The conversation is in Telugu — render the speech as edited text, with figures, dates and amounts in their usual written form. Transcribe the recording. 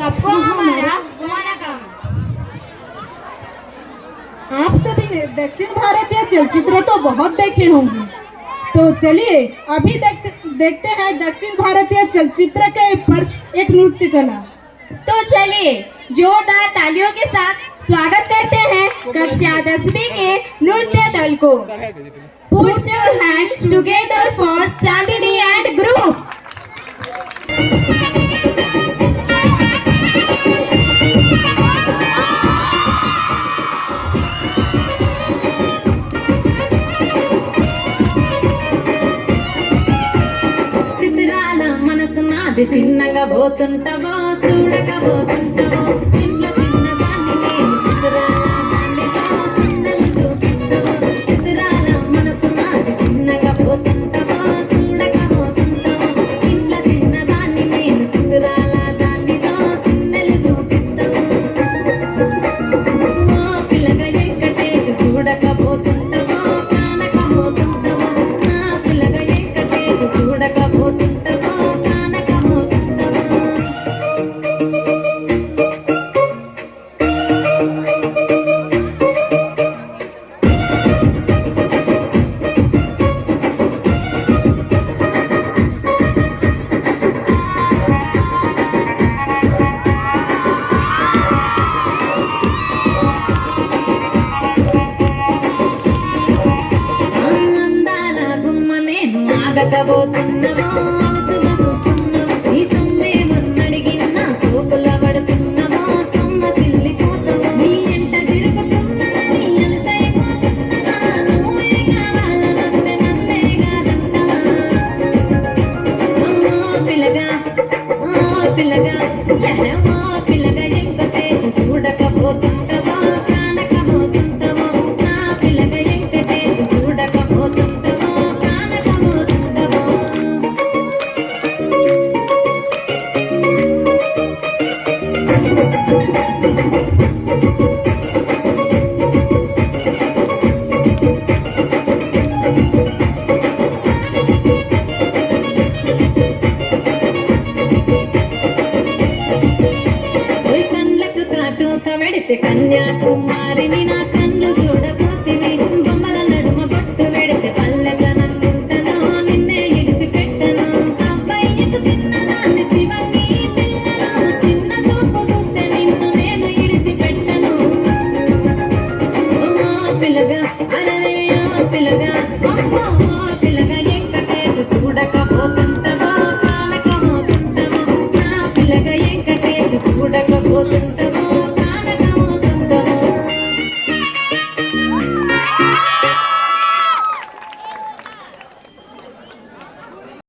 सबको हमारा वणकम। आप सभी ने दक्षिण भारतीय चलचित्र तो बहुत देखे होंगे, तो चलिए अभी देखते हैं दक्षिण भारतीय चलचित्र के ऊपर एक नृत्य कला। तो चलिए जोरदार तालियों के साथ स्वागत करते हैं कक्षा 10वीं के नृत्य दल को। Put your hands together for Chandini and group. చిత్రాల మనసు నాది చిన్నగా పోతుంటావో చూడకపోతుంటావో ఇంట్లో చిన్నదాన్ని నేను చిత్రాల దాండితో చిన్నలు చూపిస్తావో చిత్రాల మనసు నాది చిన్నగా పోతుంటావో చూడకపోతుంటావో ఇంట్లో చిన్నదాన్ని నేను చిత్రాల దాండితో చిన్నలు చూపిస్తావో ఓ పిల్లగా వెంకటేష్ చూడకపోతుంటావో కానకపోతుంటావో నా పిల్లగా వెంకటేష్ చూడకపోతుంటావో కానకపోతుంటావో అందాల గుమ్మ నేను ఆగకపోతున్నావో అలసుగా చూస్తున్నావో నీ సొమ్మే మొన్నడిగినా సోకుల పడుతున్నావో సొమ్మ సిల్లిపోతావో నీ ఎంట తిరుగుతున్నానని అలసైపోతున్నానా నువ్వే కావాలనొస్తే నన్నే కాదంటావా అమ్మో పిల్లగా ఓ పిల్లగా ఓ పిల్లగా వెంకటేష్ చూడకపోతుంటావో కానకపోతుంటావో నా పిల్లగా వెంకటేష్ చూడకపోతుంటావో కానకపోతుంటావో ఓయ్ కండ్లకు కాటుక పెడితే కన్యాకుమారిని నా